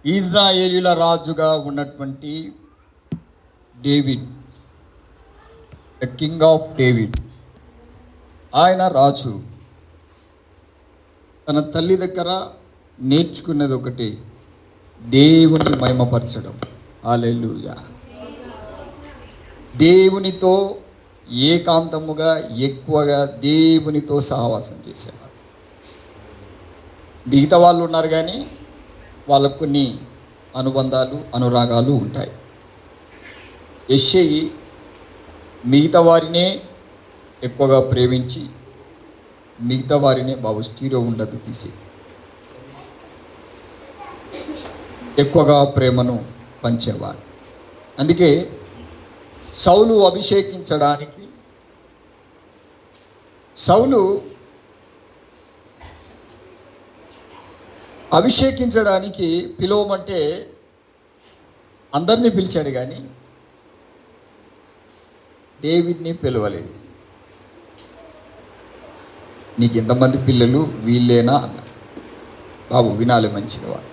ఇజ్రాయేలీల రాజుగా ఉన్నటువంటి David, the king of David, ఆయన రాజు తన తల్లి దగ్గర నేర్చుకున్నది ఒకటి, దేవుని మహిమపరచడం. హల్లెలూయా. దేవునితో ఏకాంతముగా ఎక్కువగా దేవునితో సహవాసం చేసేవారు. మిగతా వాళ్ళు ఉన్నారు కానీ వాళ్ళకు కొన్ని అనుబంధాలు, అనురాగాలు ఉంటాయి. యెషయి మిగతా వారినే ఎక్కువగా ప్రేమించి మిగతా వారినే బాబు స్టీరో ఉండదు తీసి ఎక్కువగా ప్రేమను పంచేవారు. అందుకే సౌలు అభిషేకించడానికి పిలవమంటే అందరినీ పిలిచాడు కానీ డేవిడ్ని పిలవలేదు. నీకు ఎంతమంది పిల్లలు, వీళ్ళేనా అన్న. బాబు వినాలి మంచిగా, వాళ్ళు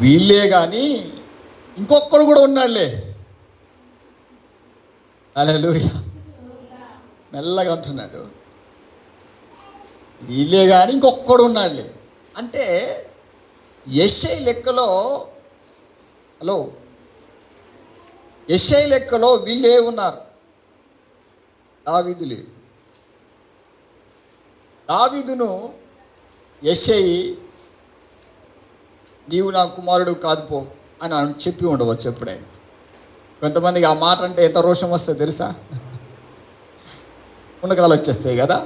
వీళ్ళే కానీ ఇంకొకడు కూడా ఉన్నాడులే. హల్లెలూయా. మెల్లగా అంటున్నాడు, వీళ్ళే కానీ ఇంకొకడు ఉన్నాడులే అంటే యెషయి లెక్కలో వీళ్ళే ఉన్నారు, దావీదు లేడు. దావీదును యెషయి నీవు నా కుమారుడు కాదు పో అని చెప్పి ఉండవచ్చు ఎప్పుడైనా. కొంతమందికి ఆ మాట అంటే ఎంత రోషం వస్తుంది తెలుసా, మునకాలు వచ్చేస్తాయి కదా.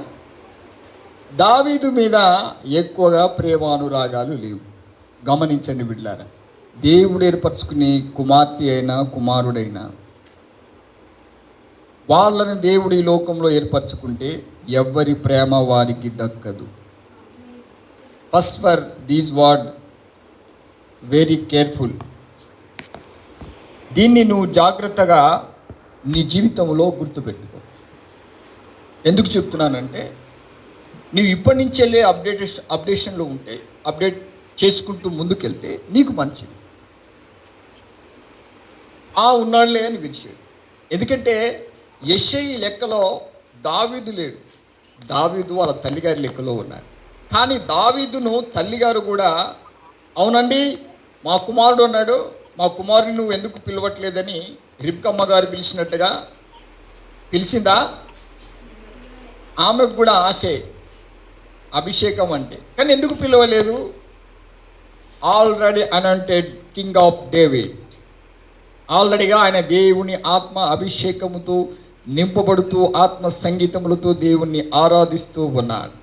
దావీదు మీద ఎక్కువగా ప్రేమానురాగాలు లేవు. గమనించండి బిడ్డలారా, దేవుడు ఏర్పరచుకునే కుమార్తె అయినా కుమారుడైనా వాళ్ళని దేవుడు ఈ లోకంలో ఏర్పరచుకుంటే ఎవరి ప్రేమ వారికి దక్కదు. First for these word very careful. దీన్ని నువ్వు జాగ్రత్తగా నీ జీవితంలో గుర్తుపెట్టుకో. ఎందుకు చెప్తున్నానంటే నువ్వు ఇప్పటి నుంచి వెళ్ళే అప్డేషన్లో ఉంటే, అప్డేట్ చేసుకుంటూ ముందుకెళ్తే నీకు మంచిది. ఉన్నాడులే అని విడిచాడు. ఎందుకంటే యెషయి లెక్కలో దావీదు లేడు. దావీదు వాళ్ళ తల్లిగారి లెక్కలో ఉన్నాడు. కానీ దావీదును తల్లిగారు కూడా అవునండి మా కుమారుడు ఉన్నాడు, మా కుమారుని నువ్వు ఎందుకు పిలవట్లేదని రిబ్కమ్మ గారు పిలిచినట్టుగా పిలిచిందా? ఆమెకు కూడా ఆశే అభిషేకం అంటే, కానీ ఎందుకు పిలవలేదు? Already anointed king of David, ఆల్రెడీగా ఆయన దేవుని ఆత్మ అభిషేకముతో నింపబడుతూ ఆత్మ సంగీతములతో దేవుణ్ణి ఆరాధిస్తూ ఉన్నాడు.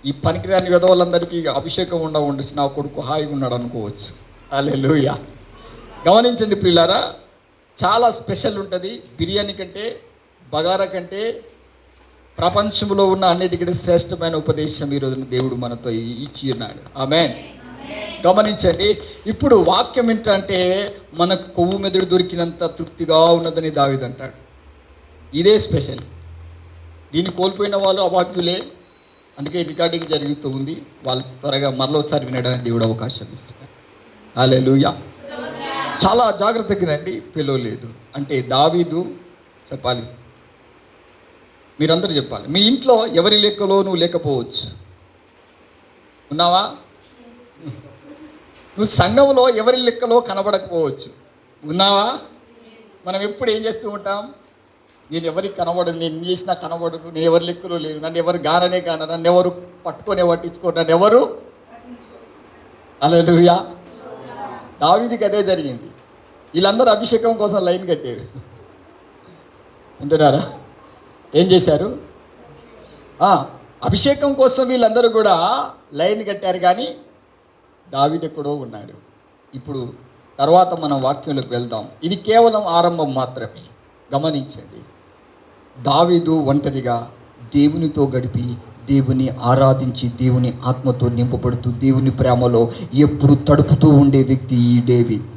ఈ పనికిరాని విధవులందరికీ అభిషేకం ఉండవచ్చు, నా కొడుకు హాయిగా ఉన్నాడు అనుకోవచ్చు. హల్లెలూయా. గమనించండి ప్రియులారా, చాలా స్పెషల్ ఉంటుంది. బిర్యానీ కంటే, బగారా కంటే ప్రపంచంలో ఉన్న అన్నిటికంటే శ్రేష్టమైన ఉపదేశం ఈరోజు దేవుడు మనతో ఇచ్చి ఉన్నాడు. ఆమేన్. గమనించండి, ఇప్పుడు వాక్యం ఏంటంటే మనకు కొవ్వు మెదడు దొరికినంత తృప్తిగా ఉన్నదని దావీదు అంటాడు. ఇదే స్పెషల్. దీన్ని కోల్పోయిన వాళ్ళు అవాక్యులే. అందుకే రికార్డింగ్ జరుగుతూ ఉంది. వాళ్ళు త్వరగా మరలోసారి వినడానికి దేవుడు అవకాశం ఇస్తున్నాడు. హల్లెలూయా. చాలా జాగ్రత్తగా రండి, పిలవలేదు అంటే దావీదు చెప్పాలి, మీరందరూ చెప్పాలి. మీ ఇంట్లో ఎవరి లెక్కలో నువ్వు లేకపోవచ్చు, ఉన్నావా? నువ్వు సంఘంలో ఎవరి లెక్కలో కనబడకపోవచ్చు, ఉన్నావా? మనం ఎప్పుడు ఏం చేస్తూ ఉంటాం, నేను ఎవరికి కనబడను, నేను చేసినా కనబడను, నేను ఎవరి లెక్కలో లేను, నన్ను ఎవరు గాననే కాన, నన్ను ఎవరు పట్టుకొని పట్టించుకోరు, నన్ను ఎవరు. హల్లెలూయా. దావీదుకి అదే జరిగింది. వీళ్ళందరూ అభిషేకం కోసం లైన్ కట్టారు. వింటున్నారా? ఏం చేశారు? అభిషేకం కోసం వీళ్ళందరూ కూడా లైన్ కట్టారు, కానీ దావీదు ఎక్కడో ఉన్నాడు. ఇప్పుడు తర్వాత మనం వాక్యంలోకి వెళ్దాం. ఇది కేవలం ఆరంభం మాత్రమే. గమనించండి, దావీదు ఒంటరిగా దేవునితో గడిపి దేవుని ఆరాధించి దేవుని ఆత్మతో నింపబడుతూ దేవుని ప్రేమలో ఎప్పుడు తడుపుతూ ఉండే వ్యక్తి ఈ డేవిడ్.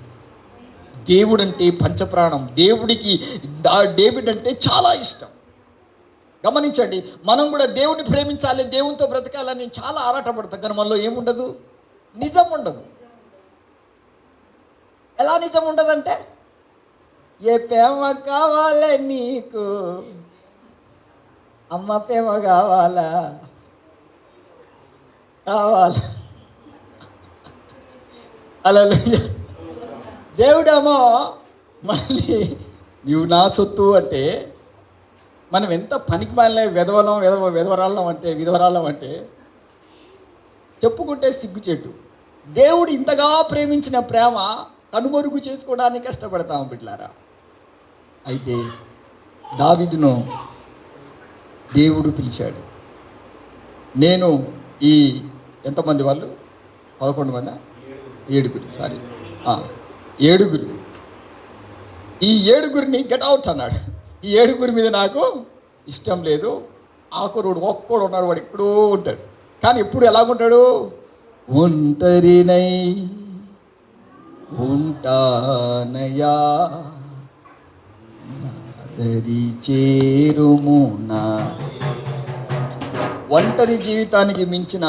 దేవుడు అంటే పంచప్రాణం. దేవుడికి డేవిడ్ అంటే చాలా ఇష్టం. గమనించండి, మనం కూడా దేవుని ప్రేమించాలి, దేవునితో బ్రతకాలని చాలా ఆరాటపడతాం, కానీ మనలో ఏముండదు, నిజం ఉండదు. ఎలా నిజం ఉండదంటే, ఏ ప్రేమ కావాలే నీకు, అమ్మ ప్రేమ కావాలా కావాలా. అలా దేవుడేమో మళ్ళీ నీవు నా సొత్తు అంటే, మనం ఎంత పనికి మాలిన విధవరాళ్ళం అంటే చెప్పుకుంటే సిగ్గుచేటు. దేవుడు ఇంతగా ప్రేమించిన ప్రేమ కనుమరుగు చేసుకోవడానికి కష్టపడతాము బిడ్డలారా. అయితే దావీదును దేవుడు పిలిచాడు. నేను ఈ ఎంతమంది వాళ్ళు 11 మంది 7 ఈ 7 గెట్ అవుట్ అన్నాడు. ఈ 7 మీద నాకు ఇష్టం లేదు. ఆకురుడు ఒక్కడు ఉన్నాడు, వాడు ఎక్కడో ఉంటాడు. కానీ ఎప్పుడు ఎలాగుంటాడు? ఒంటరినై ఉంటానయా చేరుమునా. ఒంటరి జీవితానికి మించిన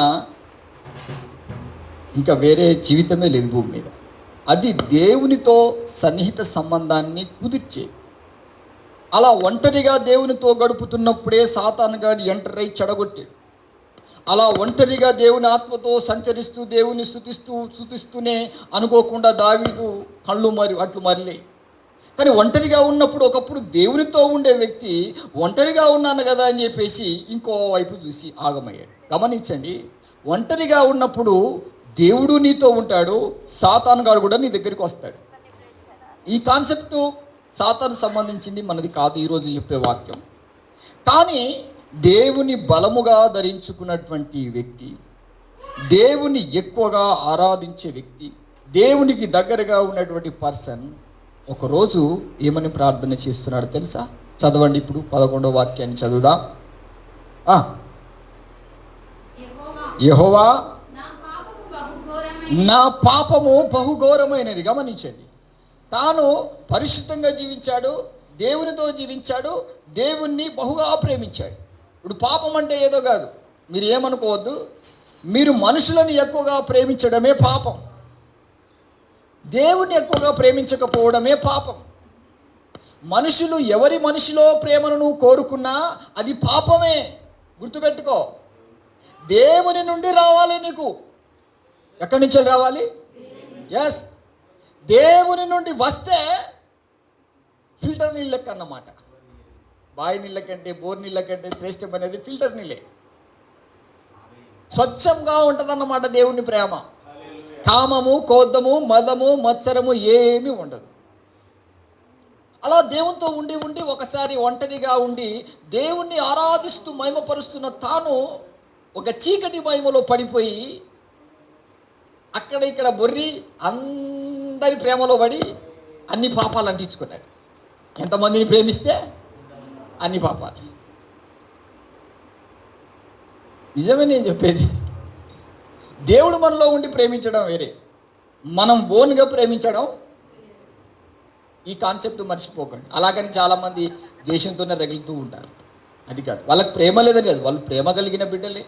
ఇంకా వేరే జీవితమే లేదు భూమి మీద. అది దేవునితో సన్నిహిత సంబంధాన్ని కుదిర్చే. అలా ఒంటరిగా దేవునితో గడుపుతున్నప్పుడే సాతాను గాడి ఎంటర్ అయి చెడగొట్టాడు. అలా ఒంటరిగా దేవుని ఆత్మతో సంచరిస్తూ దేవుని స్తుతిస్తూనే అనుకోకుండా దావీదు కళ్ళు అట్లు మరిలే. కానీ ఒంటరిగా ఉన్నప్పుడు ఒకప్పుడు దేవునితో ఉండే వ్యక్తి ఒంటరిగా ఉన్నాను కదా అని చెప్పేసి ఇంకో వైపు చూసి ఆగమయ్యాడు. గమనించండి, ఒంటరిగా ఉన్నప్పుడు దేవుడు నీతో ఉంటాడు, సాతాను గాడు కూడా నీ దగ్గరికి వస్తాడు. ఈ కాన్సెప్టు సాతాను సంబంధించింది, మనది కాదు ఈరోజు చెప్పే వాక్యం. కానీ దేవుని బలముగా ధరించుకున్నటువంటి వ్యక్తి, దేవుని ఎక్కువగా ఆరాధించే వ్యక్తి, దేవునికి దగ్గరగా ఉన్నటువంటి పర్సన్ ఒకరోజు ఏమని ప్రార్థన చేస్తున్నాడు తెలుసా? చదవండి, ఇప్పుడు 11వ వాక్యాన్ని చదువుదాం. యెహోవా నా పాపము బహుఘోరమైనది. గమనించండి, తాను పరిశుద్ధంగా జీవించాడు, దేవునితో జీవించాడు, దేవుణ్ణి బహుగా ప్రేమించాడు. ఇప్పుడు పాపం అంటే ఏదో కాదు, మీరు ఏమనుకోవద్దు. మీరు మనుషులను ఎక్కువగా ప్రేమించడమే పాపం, దేవుని ఎక్కువగా ప్రేమించకపోవడమే పాపం. మనుషులు ఎవరి మనిషిలో ప్రేమను కోరుకున్నా అది పాపమే. గుర్తుపెట్టుకో, దేవుని నుండి రావాలి నీకు. ఎక్కడి నుంచి రావాలి? ఎస్, దేవుని నుండి వస్తే ఫిల్టర్ నీళ్ళ లెక్క అన్నమాట. బావి నీళ్ళ కంటే బోర్ నీళ్ళ కంటే శ్రేష్టం అనేది ఫిల్టర్ నీళ్ళే. స్వచ్ఛంగా ఉంటుందన్నమాట దేవుని ప్రేమ. కామము, కోద్దము, మదము, మత్సరము ఏమీ ఉండదు. అలా దేవునితో ఉండి ఒకసారి ఒంటరిగా ఉండి దేవుణ్ణి ఆరాధిస్తూ మహిమపరుస్తున్న తాను ఒక చీకటి మహిమలో పడిపోయి అక్కడ ఇక్కడ బొర్రి అందరి ప్రేమలో పడి అన్ని పాపాలు అంటించుకున్నాడు. ఎంతమందిని ప్రేమిస్తే అన్ని పాపాలు. నిజమే నేను చెప్పేది. దేవుడు మనలో ఉండి ప్రేమించడం వేరే, మనం ఓన్గా ప్రేమించడం. ఈ కాన్సెప్ట్ మర్చిపోకండి. అలాగని చాలామంది దేశంతోనే రగులుతూ ఉంటారు. అది కాదు, వాళ్ళకి ప్రేమ లేదని కాదు, వాళ్ళు ప్రేమ కలిగిన బిడ్డలే.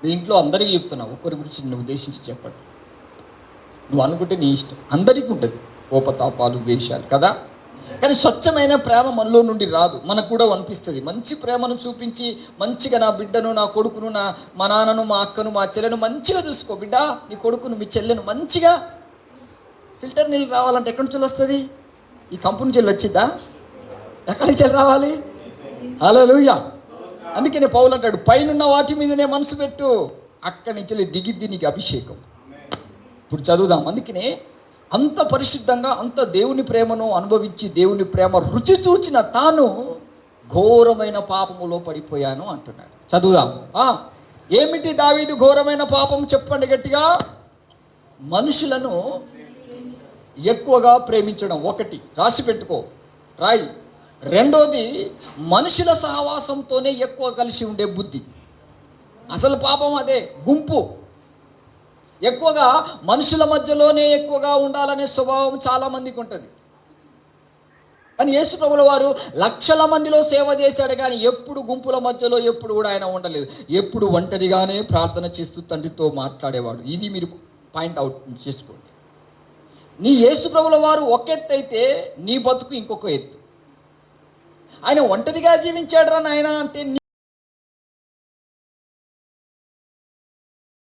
నీ ఇంట్లో అందరికీ చెప్తున్నావు, ఒక్కరి గురించి నువ్వు ఉద్దేశించి చెప్పండి. నువ్వు అనుకుంటే నీ ఇష్టం, అందరికీ ఉంటుంది కోపతాపాలు, ద్వేషాలు కదా. కానీ స్వచ్ఛమైన ప్రేమ మనలో నుండి రాదు. మనకు కూడా అనిపిస్తుంది, మంచి ప్రేమను చూపించి మంచిగా నా బిడ్డను, నా కొడుకును, మా నాన్నను, మా అక్కను, మా చెల్లెను మంచిగా చూసుకో బిడ్డ, నీ కొడుకును, మీ చెల్లెను మంచిగా. ఫిల్టర్ నీళ్ళు రావాలంటే ఎక్కడి నుంచి వస్తుంది? ఈ కంపు నుంచి వచ్చిద్దా? ఎక్కడి నుంచి రావాలి? హల్లెలూయా. అందుకనే పౌలు అంటాడు, పైనున్న వాటి మీదనే మనసు పెట్టు, అక్కడి నుంచి దిగిద్ది నీకు అభిషేకం. ఇప్పుడు చదువుదాం. అందుకనే అంత పరిశుద్ధంగా అంత దేవుని ప్రేమను అనుభవించి దేవుని ప్రేమ రుచి చూచిన తాను ఘోరమైన పాపములో పడిపోయాను అంటున్నాడు. చదువుదాం. ఏమిటి దావీదు ఘోరమైన పాపం చెప్పండి గట్టిగా. మనుషులను ఎక్కువగా ప్రేమించడం ఒకటి, రాసి పెట్టుకో, రాయి. రెండోది, మనుషుల సహవాసంతోనే ఎక్కువ కలిసి ఉండే బుద్ధి. అసలు పాపం అదే, గుంపు. ఎక్కువగా మనుషుల మధ్యలోనే ఎక్కువగా ఉండాలనే స్వభావం చాలామందికి ఉంటుంది. కానీ యేసు ప్రభుల వారు లక్షల మందిలో సేవ చేశాడు, కానీ ఎప్పుడు గుంపుల మధ్యలో ఎప్పుడు కూడా ఆయన ఉండలేదు. ఎప్పుడు ఒంటరిగానే ప్రార్థన చేస్తూ తండ్రితో మాట్లాడేవాడు. ఇది మీరు పాయింట్ అవుట్ చేసుకోండి. నీ యేసు ప్రభుల వారు ఒక ఎత్తు అయితే నీ బతుకు ఇంకొక ఎత్తు. ఆయన ఒంటరిగా జీవించాడు రా నాయన అంటే